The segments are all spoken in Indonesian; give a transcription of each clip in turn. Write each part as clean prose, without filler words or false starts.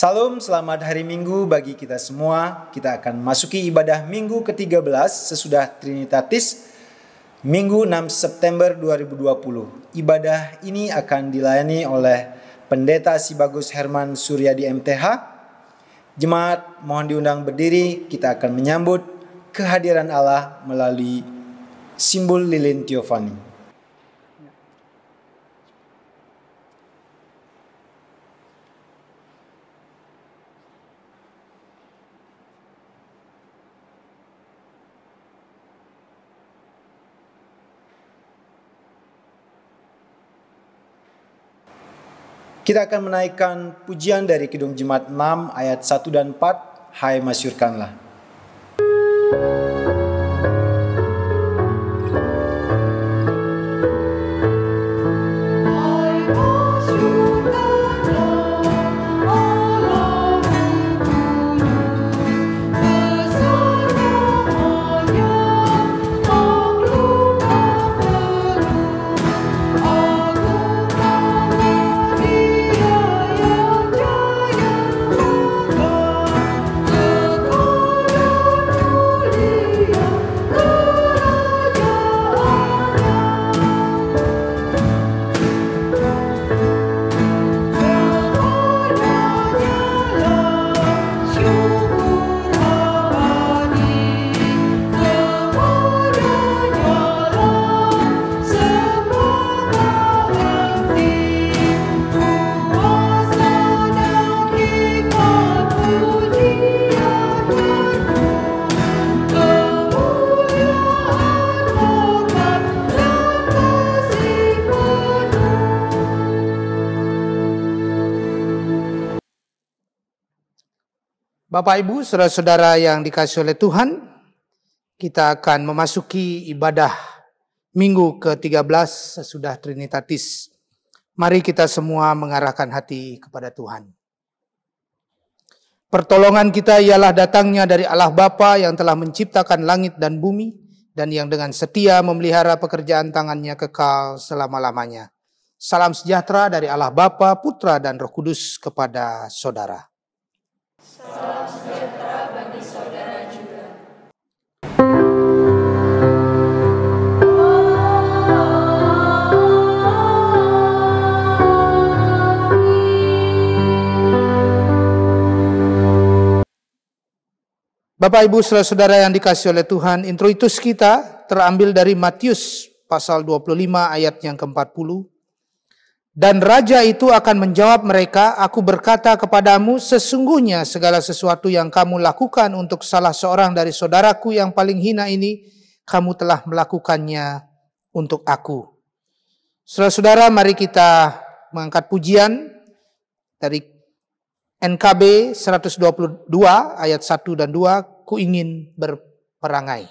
Salam, selamat hari Minggu bagi kita semua. Kita akan masuki ibadah Minggu ke-13 sesudah Trinitatis, Minggu 6 September 2020. Ibadah ini akan dilayani oleh Pendeta Sibagus Herman Suryadi MTH. Jemaat mohon diundang berdiri, kita akan menyambut kehadiran Allah melalui simbol lilin Teofani. Kita akan menaikkan pujian dari Kidung Jemaat 6 ayat 1 dan 4. Hai masyurkanlah. Bapak Ibu, saudara-saudara yang dikasihi oleh Tuhan, kita akan memasuki ibadah Minggu ke-13 sesudah Trinitatis. Mari kita semua mengarahkan hati kepada Tuhan. Pertolongan kita ialah datangnya dari Allah Bapa yang telah menciptakan langit dan bumi, dan yang dengan setia memelihara pekerjaan tangannya kekal selama-lamanya. Salam sejahtera dari Allah Bapa, Putra, dan Roh Kudus kepada saudara. Salam sejahtera bagi saudara juga. Bapak Ibu saudara-saudara yang dikasihi oleh Tuhan, introitus kita terambil dari Matius pasal 25 ayat yang ke-40. Dan raja itu akan menjawab mereka, aku berkata kepadamu, sesungguhnya segala sesuatu yang kamu lakukan untuk salah seorang dari saudaraku yang paling hina ini, kamu telah melakukannya untuk aku. Saudara-saudara, mari kita mengangkat pujian dari NKB 122 ayat 1 dan 2, ku ingin berperangai.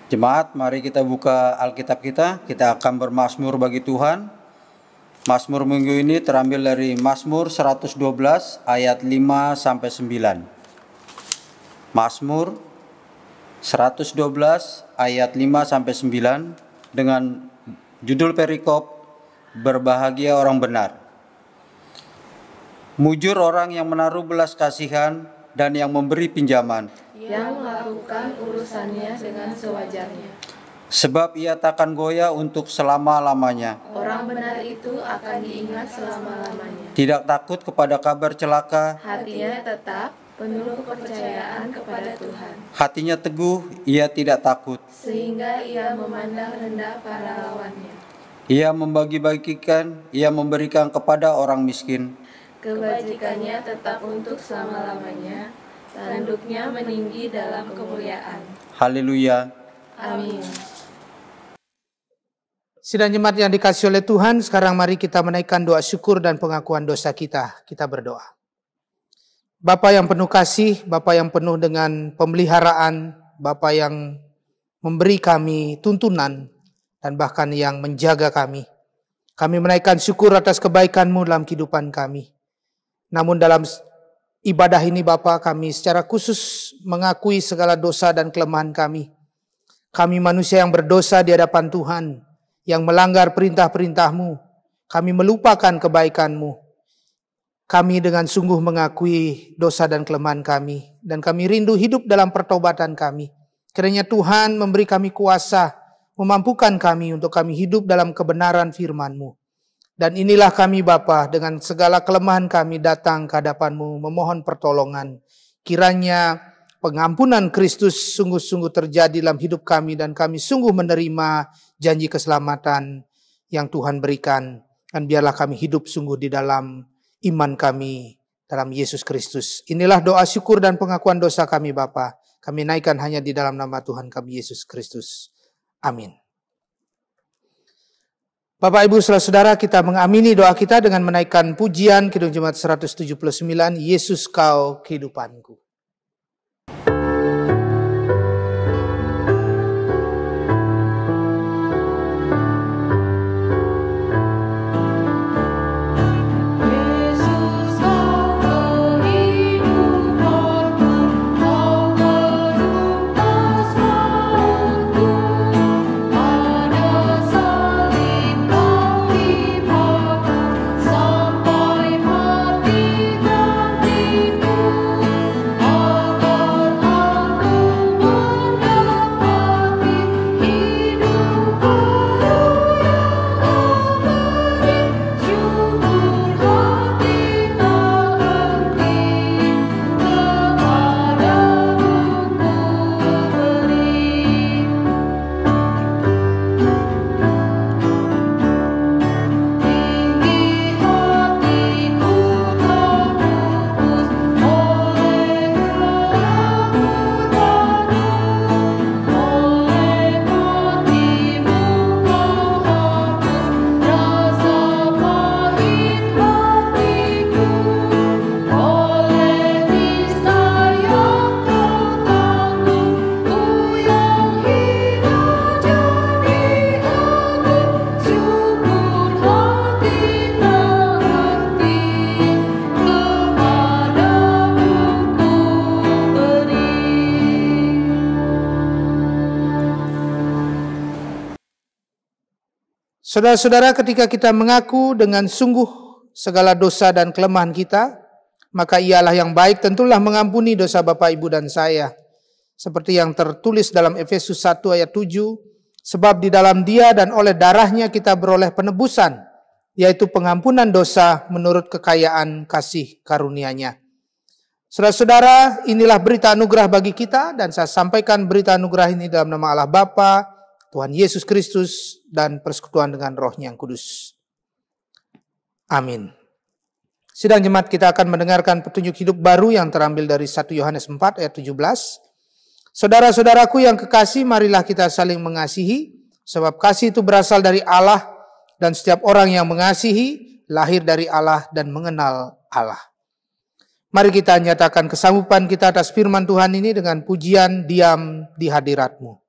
Jemaat, mari kita buka Alkitab kita akan bermazmur bagi Tuhan. Mazmur minggu ini terambil dari Mazmur 112 ayat 5 sampai 9. Mazmur 112 ayat 5 sampai 9 dengan judul perikop Berbahagia Orang Benar. Mujur orang yang menaruh belas kasihan dan yang memberi pinjaman, yang melakukan urusannya dengan sewajarnya. sebab ia takkan goyah untuk selama-lamanya. Orang benar itu akan diingat selama-lamanya. Tidak takut kepada kabar celaka, Hatinya tetap penuh kepercayaan kepada Tuhan, hatinya teguh, ia tidak takut. sehingga ia memandang rendah para lawannya. Ia membagi-bagikan, ia memberikan kepada orang miskin. Kebajikannya tetap untuk selama-lamanya, tanduknya meninggi dalam kemuliaan. Haleluya. Amin. Sidang jemaat yang dikasihi oleh Tuhan, sekarang mari kita menaikkan doa syukur dan pengakuan dosa kita. Kita berdoa. Bapa yang penuh kasih, Bapa yang penuh dengan pemeliharaan, Bapa yang memberi kami tuntunan, dan bahkan yang menjaga kami. Kami menaikkan syukur atas kebaikan-Mu dalam kehidupan kami. Namun dalam ibadah ini Bapa, kami secara khusus mengakui segala dosa dan kelemahan kami. Kami manusia yang berdosa di hadapan Tuhan, yang melanggar perintah-perintah-Mu. Kami melupakan kebaikan-Mu. Kami dengan sungguh mengakui dosa dan kelemahan kami. Dan kami rindu hidup dalam pertobatan kami. Kiranya Tuhan memberi kami kuasa, memampukan kami untuk kami hidup dalam kebenaran firman-Mu. Dan inilah kami Bapa, dengan segala kelemahan kami datang ke hadapan-Mu, memohon pertolongan. Kiranya pengampunan Kristus sungguh-sungguh terjadi dalam hidup kami, dan kami sungguh menerima janji keselamatan yang Tuhan berikan. Dan biarlah kami hidup sungguh di dalam iman kami dalam Yesus Kristus. Inilah doa syukur dan pengakuan dosa kami Bapa. Kami naikkan hanya di dalam nama Tuhan kami Yesus Kristus. Amin. Bapak Ibu Saudara-saudara, kita mengamini doa kita dengan menaikkan pujian Kidung Jemaat 179, Yesus Kau Kehidupanku. Saudara-saudara, ketika kita mengaku dengan sungguh segala dosa dan kelemahan kita, maka Ialah yang baik tentulah mengampuni dosa Bapak, Ibu, dan saya. Seperti yang tertulis dalam Efesus 1 ayat 7, sebab di dalam Dia dan oleh darahnya kita beroleh penebusan, yaitu pengampunan dosa menurut kekayaan kasih karunia-Nya. Saudara-saudara, inilah berita anugerah bagi kita, dan saya sampaikan berita anugerah ini dalam nama Allah Bapa, Tuhan Yesus Kristus, dan persekutuan dengan Roh-Nya yang kudus. Amin. Sidang jemaat, kita akan mendengarkan petunjuk hidup baru yang terambil dari 1 Yohanes 4 ayat 17. Saudara-saudaraku yang kekasih, marilah kita saling mengasihi, sebab kasih itu berasal dari Allah, dan setiap orang yang mengasihi lahir dari Allah dan mengenal Allah. Mari kita nyatakan kesanggupan kita atas firman Tuhan ini dengan pujian diam di hadirat-Mu.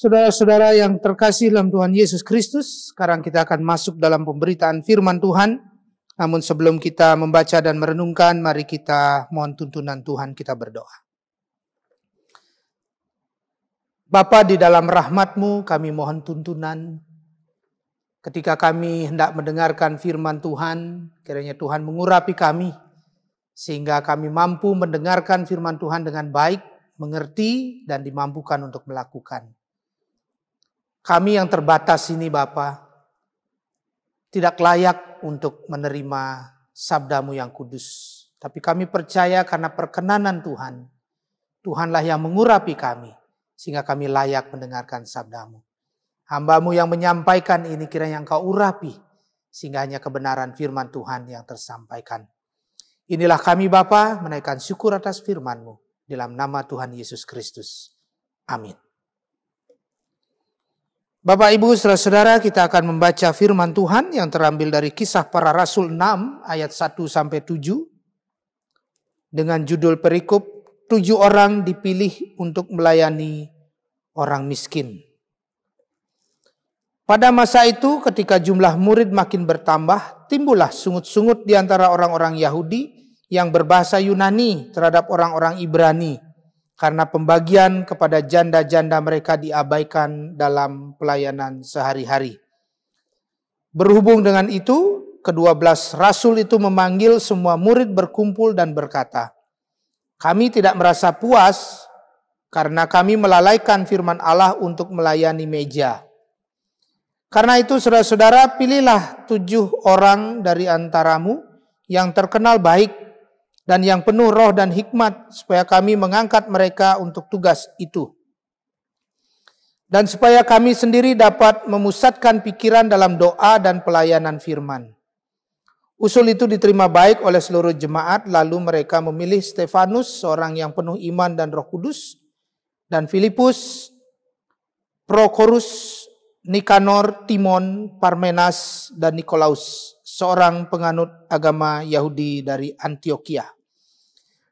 Saudara-saudara yang terkasih dalam Tuhan Yesus Kristus, sekarang kita akan masuk dalam pemberitaan firman Tuhan. Namun sebelum kita membaca dan merenungkan, mari kita mohon tuntunan Tuhan, kita berdoa. Bapa, di dalam rahmat-Mu kami mohon tuntunan. Ketika kami hendak mendengarkan firman Tuhan, kiranya Tuhan mengurapi kami, sehingga kami mampu mendengarkan firman Tuhan dengan baik, mengerti, dan dimampukan untuk melakukan. Kami yang terbatas ini Bapa, tidak layak untuk menerima sabda-Mu yang kudus. Tapi kami percaya karena perkenanan Tuhan, Tuhanlah yang mengurapi kami, sehingga kami layak mendengarkan sabda-Mu. Hamba-Mu yang menyampaikan ini kiranya Engkau urapi, sehingga hanya kebenaran firman Tuhan yang tersampaikan. Inilah kami Bapa, menaikkan syukur atas firman-Mu, dalam nama Tuhan Yesus Kristus. Amin. Bapak, Ibu, saudara-saudara, kita akan membaca firman Tuhan yang terambil dari Kisah Para Rasul 6 ayat 1-7 dengan judul perikop 7 orang dipilih untuk melayani orang miskin. Pada masa itu ketika jumlah murid makin bertambah, timbullah sungut-sungut di antara orang-orang Yahudi yang berbahasa Yunani terhadap orang-orang Ibrani, karena pembagian kepada janda-janda mereka diabaikan dalam pelayanan sehari-hari. Berhubung dengan itu, ke-12 rasul itu memanggil semua murid berkumpul dan berkata, "Kami tidak merasa puas karena kami melalaikan firman Allah untuk melayani meja. Karena itu saudara-saudara, pilihlah 7 orang dari antaramu yang terkenal baik dan yang penuh roh dan hikmat, supaya kami mengangkat mereka untuk tugas itu. Dan supaya kami sendiri dapat memusatkan pikiran dalam doa dan pelayanan firman." Usul itu diterima baik oleh seluruh jemaat, lalu mereka memilih Stefanus, seorang yang penuh iman dan Roh Kudus, dan Filipus, Prokorus, Nikanor, Timon, Parmenas, dan Nikolaus, seorang penganut agama Yahudi dari Antioquia.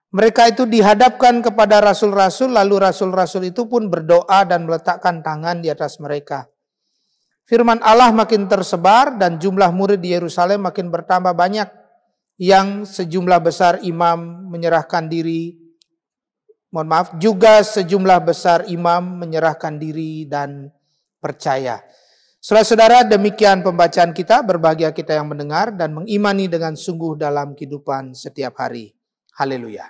Mereka itu dihadapkan kepada rasul-rasul, lalu rasul-rasul itu pun berdoa dan meletakkan tangan di atas mereka. Firman Allah makin tersebar dan jumlah murid di Yerusalem makin bertambah banyak, yang sejumlah besar imam menyerahkan diri, juga sejumlah besar imam menyerahkan diri dan percaya. Saudara-saudara, demikian pembacaan kita. Berbahagia kita yang mendengar dan mengimani dengan sungguh dalam kehidupan setiap hari. Haleluya.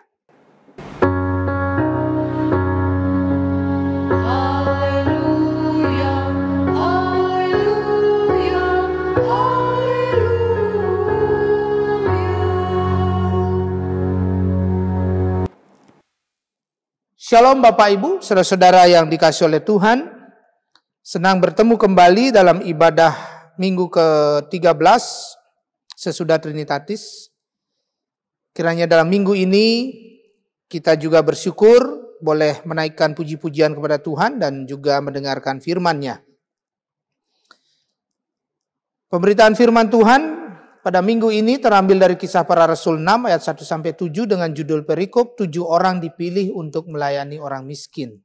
Shalom Bapak Ibu, saudara-saudara yang dikasihi oleh Tuhan. Senang bertemu kembali dalam ibadah minggu ke-13 sesudah Trinitatis. Kiranya dalam minggu ini kita juga bersyukur boleh menaikkan puji-pujian kepada Tuhan dan juga mendengarkan firman-Nya. Pemberitaan firman Tuhan pada minggu ini terambil dari Kisah Para Rasul 6 ayat 1-7 dengan judul perikop 7 orang dipilih untuk melayani orang miskin.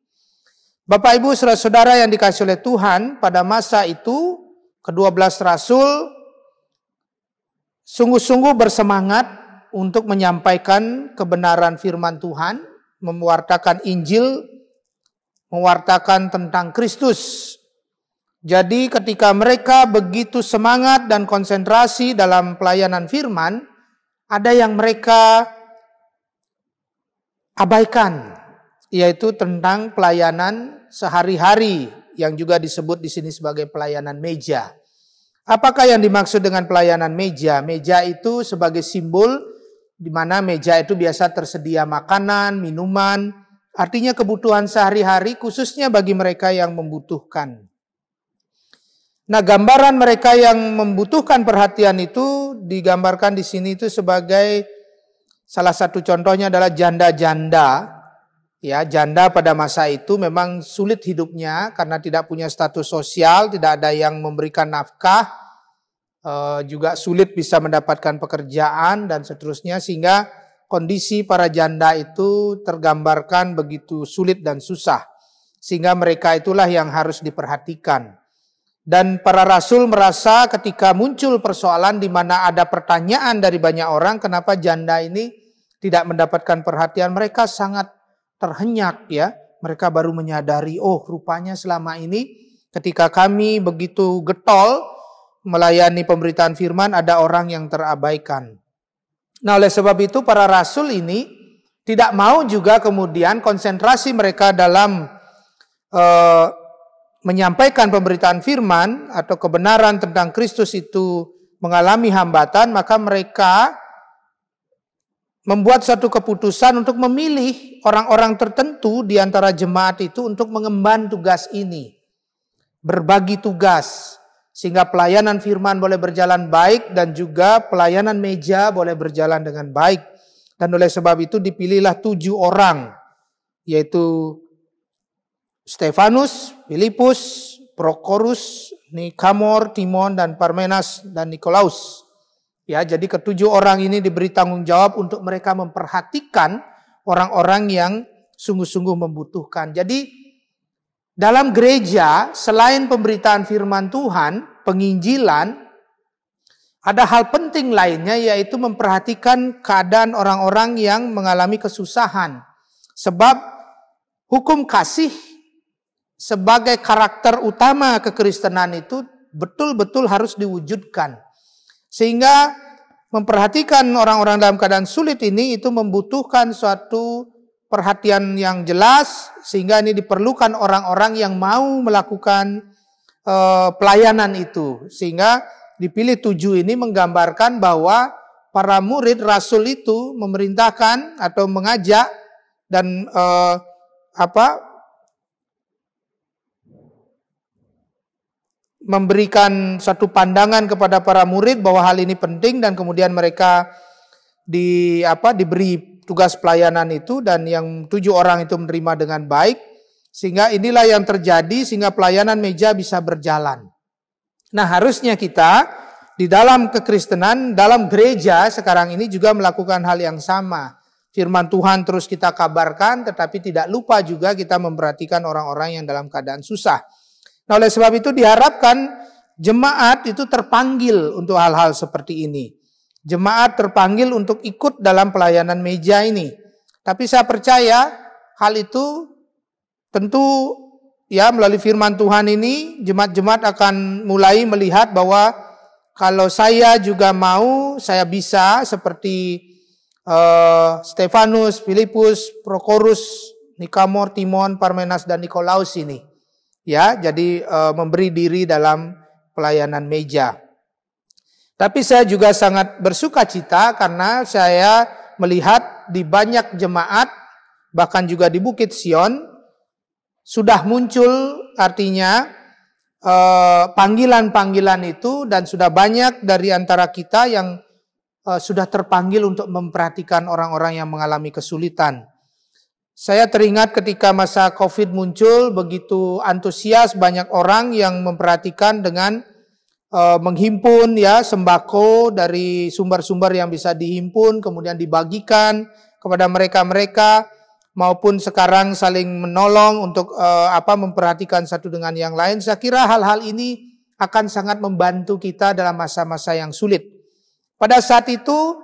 Bapak Ibu saudara-saudara yang dikasihi oleh Tuhan, pada masa itu ke-12 rasul sungguh-sungguh bersemangat untuk menyampaikan kebenaran firman Tuhan, mewartakan Injil, mewartakan tentang Kristus. Jadi ketika mereka begitu semangat dan konsentrasi dalam pelayanan firman, ada yang mereka abaikan, yaitu tentang pelayanan sehari-hari yang juga disebut di sini sebagai pelayanan meja. Apakah yang dimaksud dengan pelayanan meja? Meja itu sebagai simbol di mana meja itu biasa tersedia makanan, minuman, artinya kebutuhan sehari-hari khususnya bagi mereka yang membutuhkan. Nah, gambaran mereka yang membutuhkan perhatian itu digambarkan di sini itu sebagai salah satu contohnya adalah janda-janda. Ya, janda pada masa itu memang sulit hidupnya karena tidak punya status sosial, tidak ada yang memberikan nafkah, juga sulit bisa mendapatkan pekerjaan dan seterusnya, sehingga kondisi para janda itu tergambarkan begitu sulit dan susah. Sehingga mereka itulah yang harus diperhatikan. Dan para rasul merasa ketika muncul persoalan di mana ada pertanyaan dari banyak orang, kenapa janda ini tidak mendapatkan perhatian, mereka sangat terhenyak ya. Mereka baru menyadari, oh rupanya selama ini ketika kami begitu getol melayani pemberitaan firman, ada orang yang terabaikan. Nah, oleh sebab itu para rasul ini tidak mau juga kemudian konsentrasi mereka dalam menyampaikan pemberitaan firman atau kebenaran tentang Kristus itu mengalami hambatan, maka mereka membuat satu keputusan untuk memilih orang-orang tertentu di antara jemaat itu untuk mengemban tugas ini. Berbagi tugas, sehingga pelayanan firman boleh berjalan baik dan juga pelayanan meja boleh berjalan dengan baik. Dan oleh sebab itu dipilihlah 7 orang, yaitu Stefanus, Filipus, Prokorus, Nikamor, Timon, dan Parmenas, dan Nikolaus. Ya, jadi ke-7 orang ini diberi tanggung jawab untuk mereka memperhatikan orang-orang yang sungguh-sungguh membutuhkan. Jadi dalam gereja selain pemberitaan firman Tuhan, penginjilan, ada hal penting lainnya yaitu memperhatikan keadaan orang-orang yang mengalami kesusahan. Sebab hukum kasih sebagai karakter utama kekristenan itu betul-betul harus diwujudkan. Sehingga memperhatikan orang-orang dalam keadaan sulit ini itu membutuhkan suatu perhatian yang jelas, sehingga ini diperlukan orang-orang yang mau melakukan pelayanan itu. Sehingga dipilih 7 ini menggambarkan bahwa para murid rasul itu memerintahkan atau mengajak dan memberikan satu pandangan kepada para murid bahwa hal ini penting, dan kemudian mereka diberi tugas pelayanan itu, dan yang 7 orang itu menerima dengan baik, sehingga inilah yang terjadi sehingga pelayanan meja bisa berjalan. Nah, harusnya kita di dalam kekristenan, dalam gereja sekarang ini juga melakukan hal yang sama. Firman Tuhan terus kita kabarkan, tetapi tidak lupa juga kita memperhatikan orang-orang yang dalam keadaan susah. Nah, oleh sebab itu diharapkan jemaat itu terpanggil untuk hal-hal seperti ini. Jemaat terpanggil untuk ikut dalam pelayanan meja ini. Tapi saya percaya hal itu tentu ya melalui firman Tuhan ini jemaat-jemaat akan mulai melihat bahwa kalau saya juga mau, saya bisa seperti Stefanus, Filipus, Prokorus, Nikamor, Timon, Parmenas, dan Nikolaus ini. Ya, jadi memberi diri dalam pelayanan meja. Tapi saya juga sangat bersukacita karena saya melihat di banyak jemaat, bahkan juga di Bukit Sion, sudah muncul artinya panggilan-panggilan itu, dan sudah banyak dari antara kita yang sudah terpanggil untuk memperhatikan orang-orang yang mengalami kesulitan. Saya teringat ketika masa COVID muncul, begitu antusias banyak orang yang memperhatikan dengan menghimpun ya sembako dari sumber-sumber yang bisa dihimpun, kemudian dibagikan kepada mereka-mereka, maupun sekarang saling menolong untuk memperhatikan satu dengan yang lain. Saya kira hal-hal ini akan sangat membantu kita dalam masa-masa yang sulit. Pada saat itu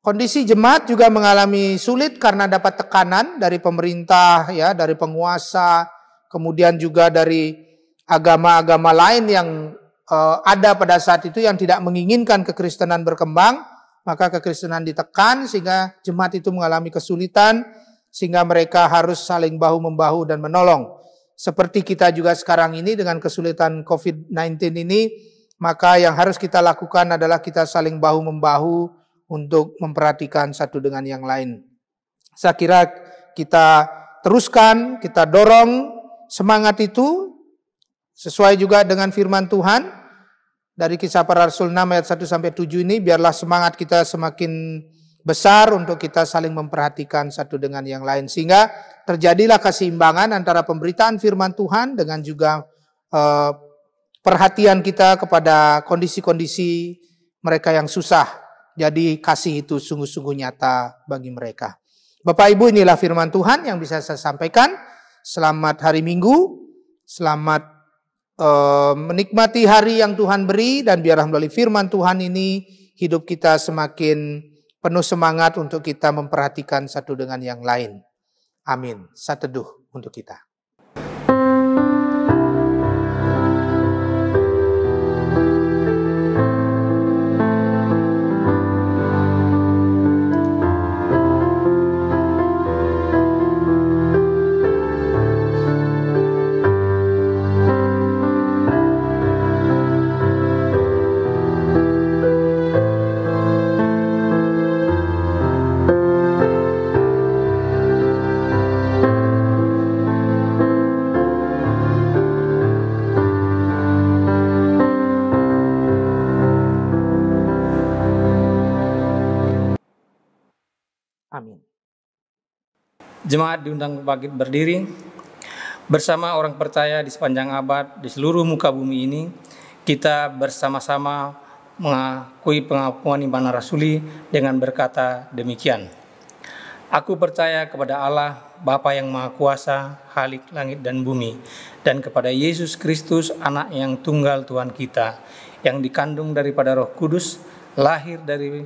kondisi jemaat juga mengalami sulit karena dapat tekanan dari pemerintah, ya, dari penguasa, kemudian juga dari agama-agama lain yang ada pada saat itu yang tidak menginginkan kekristenan berkembang, maka kekristenan ditekan sehingga jemaat itu mengalami kesulitan, sehingga mereka harus saling bahu-membahu dan menolong. Seperti kita juga sekarang ini dengan kesulitan COVID-19 ini, maka yang harus kita lakukan adalah kita saling bahu-membahu untuk memperhatikan satu dengan yang lain. Saya kira kita teruskan, kita dorong semangat itu sesuai juga dengan firman Tuhan dari Kisah Para Rasul 6 ayat 1-7 ini. Biarlah semangat kita semakin besar untuk kita saling memperhatikan satu dengan yang lain, sehingga terjadilah keseimbangan antara pemberitaan firman Tuhan dengan juga perhatian kita kepada kondisi-kondisi mereka yang susah. Jadi kasih itu sungguh-sungguh nyata bagi mereka. Bapak Ibu, inilah firman Tuhan yang bisa saya sampaikan. Selamat hari Minggu, selamat menikmati hari yang Tuhan beri, dan biarlah melalui firman Tuhan ini hidup kita semakin penuh semangat untuk kita memperhatikan satu dengan yang lain. Amin. Saat teduh untuk kita. Amin. Jemaat diundang bangkit berdiri. Bersama orang percaya di sepanjang abad di seluruh muka bumi ini, kita bersama-sama mengakui pengakuan iman rasuli dengan berkata demikian. Aku percaya kepada Allah, Bapa yang Maha Kuasa, Khalik langit dan bumi, dan kepada Yesus Kristus, Anak yang tunggal Tuhan kita, yang dikandung daripada Roh Kudus, lahir dari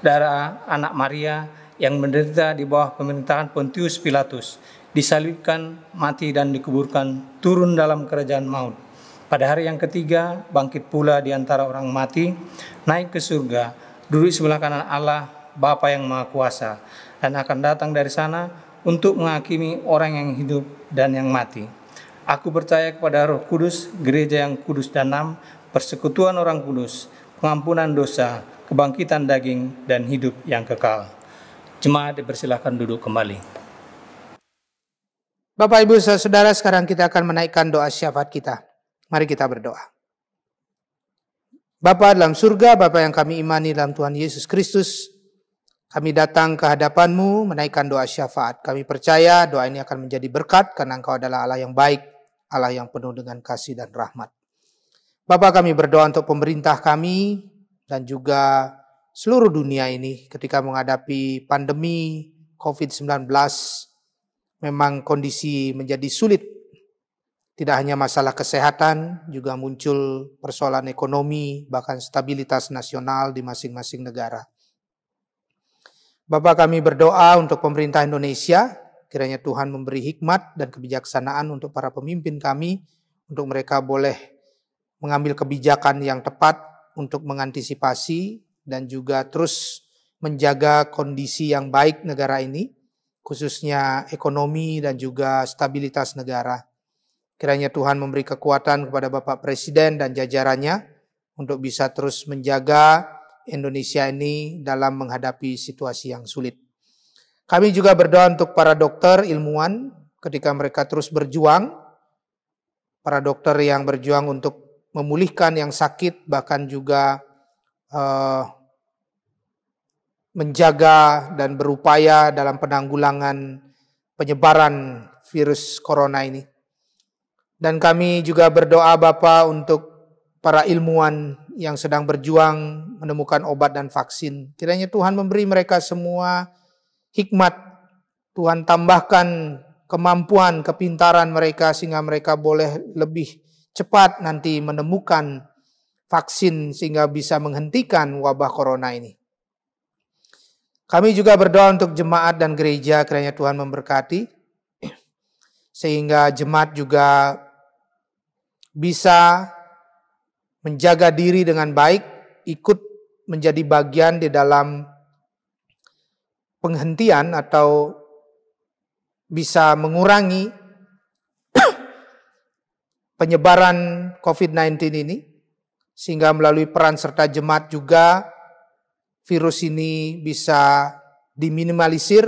darah anak Maria, yang menderita di bawah pemerintahan Pontius Pilatus, disalibkan, mati dan dikuburkan, turun dalam kerajaan maut. Pada hari yang ketiga, bangkit pula di antara orang mati, naik ke surga, duduk sebelah kanan Allah, Bapa yang Maha Kuasa, dan akan datang dari sana untuk menghakimi orang yang hidup dan yang mati. Aku percaya kepada Roh Kudus, gereja yang kudus dan am, persekutuan orang kudus, pengampunan dosa, kebangkitan daging, dan hidup yang kekal. Jemaat dipersilakan duduk kembali. Bapak, Ibu, Saudara, sekarang kita akan menaikkan doa syafaat kita. Mari kita berdoa. Bapa dalam surga, Bapa yang kami imani dalam Tuhan Yesus Kristus, kami datang ke hadapan-Mu menaikkan doa syafaat. Kami percaya doa ini akan menjadi berkat karena Engkau adalah Allah yang baik, Allah yang penuh dengan kasih dan rahmat. Bapa, kami berdoa untuk pemerintah kami dan juga seluruh dunia ini ketika menghadapi pandemi COVID-19. Memang kondisi menjadi sulit. Tidak hanya masalah kesehatan, juga muncul persoalan ekonomi, bahkan stabilitas nasional di masing-masing negara. Bapa, kami berdoa untuk pemerintah Indonesia, kiranya Tuhan memberi hikmat dan kebijaksanaan untuk para pemimpin kami, untuk mereka boleh mengambil kebijakan yang tepat untuk mengantisipasi dan juga terus menjaga kondisi yang baik negara ini, khususnya ekonomi dan juga stabilitas negara. Kiranya Tuhan memberi kekuatan kepada Bapak Presiden dan jajarannya untuk bisa terus menjaga Indonesia ini dalam menghadapi situasi yang sulit. Kami juga berdoa untuk para dokter, ilmuwan, ketika mereka terus berjuang, para dokter yang berjuang untuk memulihkan yang sakit, bahkan juga menjaga dan berupaya dalam penanggulangan penyebaran virus corona ini. Dan kami juga berdoa Bapa untuk para ilmuwan yang sedang berjuang menemukan obat dan vaksin. Kiranya Tuhan memberi mereka semua hikmat. Tuhan tambahkan kemampuan, kepintaran mereka sehingga mereka boleh lebih cepat nanti menemukan vaksin sehingga bisa menghentikan wabah corona ini. Kami juga berdoa untuk jemaat dan gereja, kiranya Tuhan memberkati sehingga jemaat juga bisa menjaga diri dengan baik, ikut menjadi bagian di dalam penghentian atau bisa mengurangi penyebaran COVID-19 ini, sehingga melalui peran serta jemaat juga virus ini bisa diminimalisir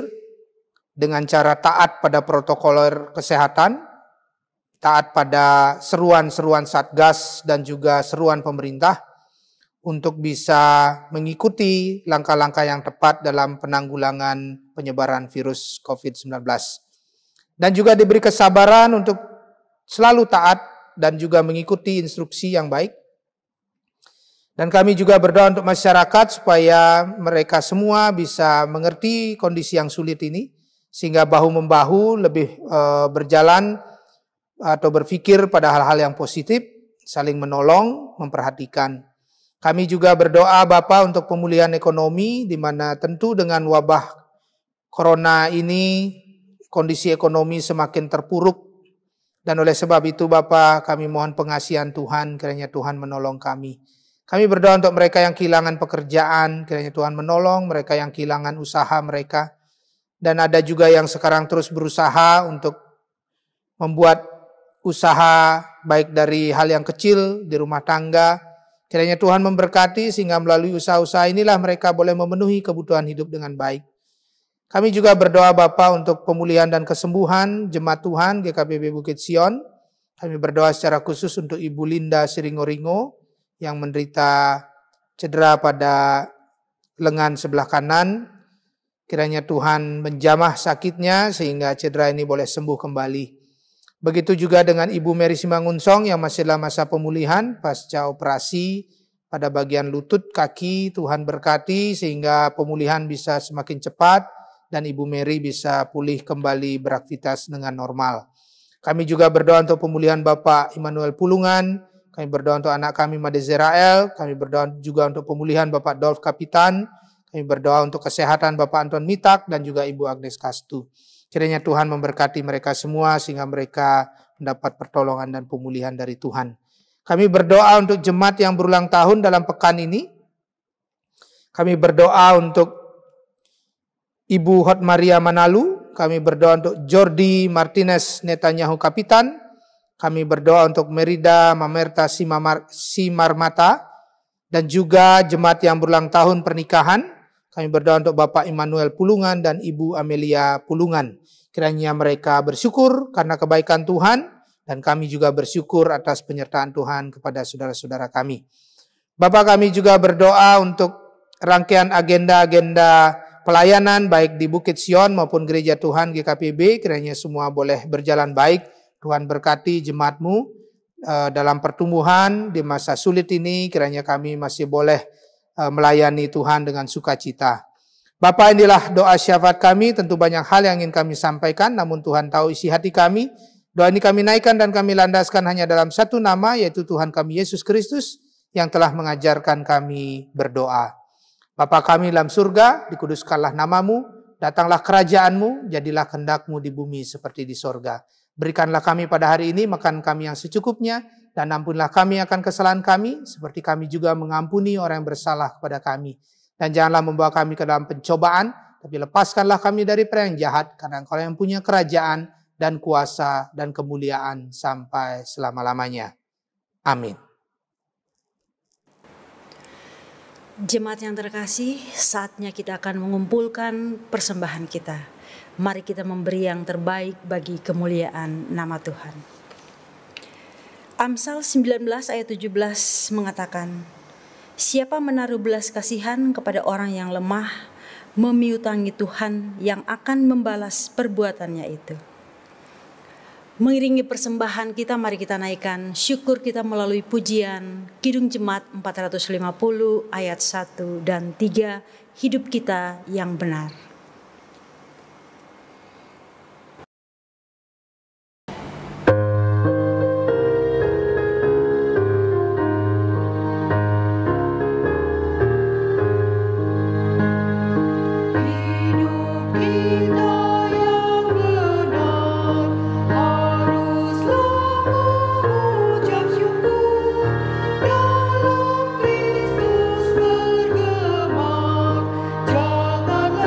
dengan cara taat pada protokol kesehatan, taat pada seruan-seruan Satgas dan juga seruan pemerintah untuk bisa mengikuti langkah-langkah yang tepat dalam penanggulangan penyebaran virus COVID-19. Dan juga diberi kesabaran untuk selalu taat dan juga mengikuti instruksi yang baik. Dan kami juga berdoa untuk masyarakat supaya mereka semua bisa mengerti kondisi yang sulit ini, sehingga bahu-membahu lebih berjalan atau berpikir pada hal-hal yang positif, saling menolong, memperhatikan. Kami juga berdoa Bapa untuk pemulihan ekonomi, di mana tentu dengan wabah corona ini kondisi ekonomi semakin terpuruk, dan oleh sebab itu Bapa, kami mohon pengasihan Tuhan, kiranya Tuhan menolong kami. Kami berdoa untuk mereka yang kehilangan pekerjaan, kiranya Tuhan menolong, mereka yang kehilangan usaha mereka, dan ada juga yang sekarang terus berusaha untuk membuat usaha baik dari hal yang kecil di rumah tangga. Kiranya Tuhan memberkati sehingga melalui usaha-usaha inilah mereka boleh memenuhi kebutuhan hidup dengan baik. Kami juga berdoa Bapa untuk pemulihan dan kesembuhan jemaat Tuhan GKPB Bukit Sion. Kami berdoa secara khusus untuk Ibu Linda Siringo-Ringo yang menderita cedera pada lengan sebelah kanan. Kiranya Tuhan menjamah sakitnya sehingga cedera ini boleh sembuh kembali. Begitu juga dengan Ibu Mary Simangunsong yang masih dalam masa pemulihan pasca operasi pada bagian lutut kaki. Tuhan berkati sehingga pemulihan bisa semakin cepat dan Ibu Mary bisa pulih kembali beraktivitas dengan normal. Kami juga berdoa untuk pemulihan Bapak Immanuel Pulungan. Kami berdoa untuk anak kami Made Zerael. Kami berdoa juga untuk pemulihan Bapak Dolf Kapitan. Kami berdoa untuk kesehatan Bapak Anton Mitak dan juga Ibu Agnes Kastu. Kiranya Tuhan memberkati mereka semua sehingga mereka mendapat pertolongan dan pemulihan dari Tuhan. Kami berdoa untuk jemaat yang berulang tahun dalam pekan ini. Kami berdoa untuk Ibu Hot Maria Manalu. Kami berdoa untuk Jordi Martinez Netanyahu Kapitan. Kami berdoa untuk Merida Mamerta Simarmata. Dan juga jemaat yang berulang tahun pernikahan. Kami berdoa untuk Bapak Immanuel Pulungan dan Ibu Amelia Pulungan. Kiranya mereka bersyukur karena kebaikan Tuhan, dan kami juga bersyukur atas penyertaan Tuhan kepada saudara-saudara kami. Bapak, kami juga berdoa untuk rangkaian agenda-agenda pelayanan baik di Bukit Sion maupun Gereja Tuhan GKPB. Kiranya semua boleh berjalan baik. Tuhan berkati jemaat-Mu dalam pertumbuhan di masa sulit ini. Kiranya kami masih boleh melayani Tuhan dengan sukacita. Bapak, inilah doa syafaat kami. Tentu banyak hal yang ingin kami sampaikan, namun Tuhan tahu isi hati kami. Doa ini kami naikkan dan kami landaskan hanya dalam satu nama, yaitu Tuhan kami Yesus Kristus yang telah mengajarkan kami berdoa. Bapa kami dalam surga, dikuduskanlah namamu, datanglah kerajaan-Mu, jadilah kehendak-Mu di bumi seperti di sorga. Berikanlah kami pada hari ini makan kami yang secukupnya, dan ampunilah kami akan kesalahan kami, seperti kami juga mengampuni orang yang bersalah kepada kami. Dan janganlah membawa kami ke dalam pencobaan, tapi lepaskanlah kami dari perang yang jahat, karena Engkau yang punya kerajaan dan kuasa dan kemuliaan sampai selama-lamanya. Amin. Jemaat yang terkasih, saatnya kita akan mengumpulkan persembahan kita. Mari kita memberi yang terbaik bagi kemuliaan nama Tuhan. Amsal 19 ayat 17 mengatakan, siapa menaruh belas kasihan kepada orang yang lemah, memiutangi Tuhan yang akan membalas perbuatannya itu. Mengiringi persembahan kita, mari kita naikkan syukur kita melalui pujian Kidung Jemaat 450 ayat 1 dan 3, hidup kita yang benar.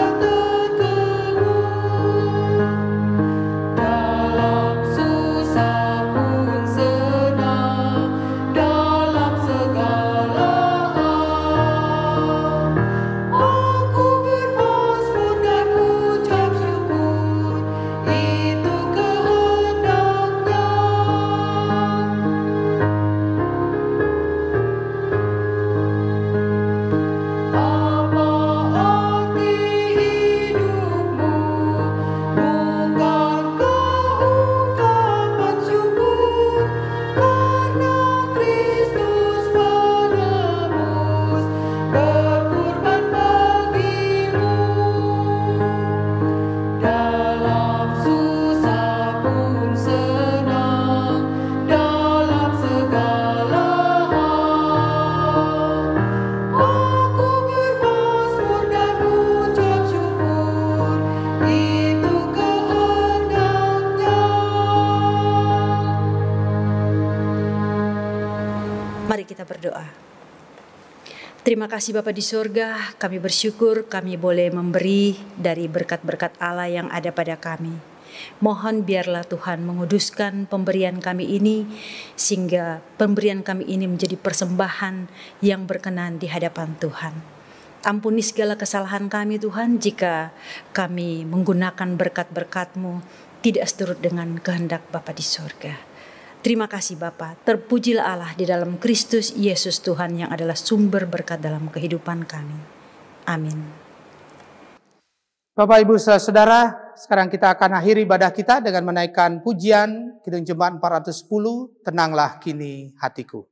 Janganlah Mari kita berdoa. Terima kasih Bapa di surga, kami bersyukur kami boleh memberi dari berkat-berkat Allah yang ada pada kami. Mohon biarlah Tuhan menguduskan pemberian kami ini, sehingga pemberian kami ini menjadi persembahan yang berkenan di hadapan Tuhan. Ampuni segala kesalahan kami Tuhan, jika kami menggunakan berkat-berkat-Mu tidak seturut dengan kehendak Bapa di surga. Terima kasih Bapa, terpujilah Allah di dalam Kristus Yesus Tuhan yang adalah sumber berkat dalam kehidupan kami. Amin. Bapak Ibu Saudara, sekarang kita akan akhiri ibadah kita dengan menaikkan pujian Kidung Jemaat 410, Tenanglah Kini Hatiku.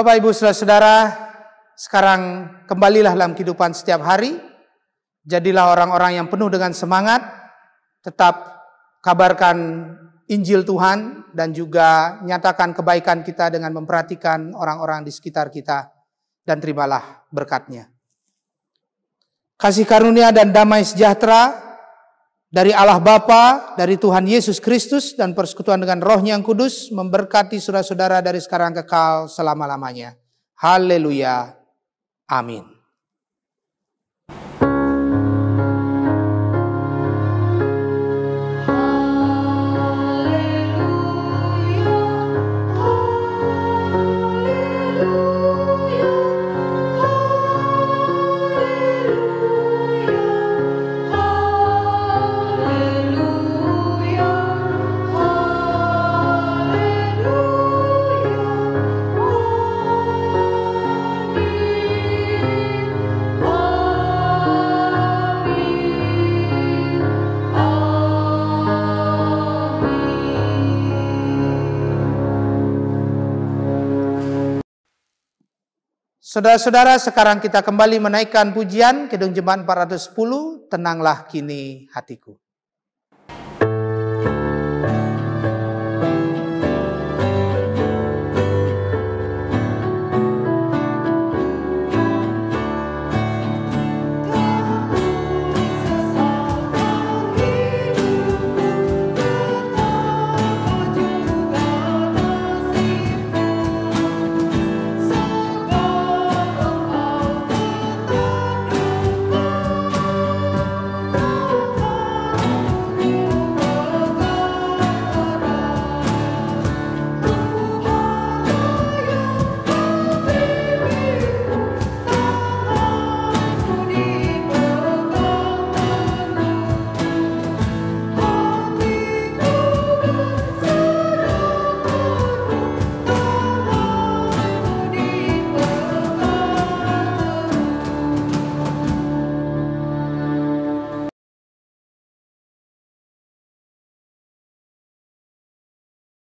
Bapak Ibu Saudara, sekarang kembalilah dalam kehidupan setiap hari. Jadilah orang-orang yang penuh dengan semangat, tetap kabarkan Injil Tuhan dan juga nyatakan kebaikan kita dengan memperhatikan orang-orang di sekitar kita, dan terimalah berkat-Nya. Kasih karunia dan damai sejahtera dari Allah Bapa, dari Tuhan Yesus Kristus, dan persekutuan dengan Roh-Nya yang kudus memberkati saudara-saudara dari sekarang kekal selama-lamanya. Haleluya. Amin. Saudara-saudara, sekarang kita kembali menaikkan pujian Kidung Jemaat 410, Tenanglah Kini Hatiku.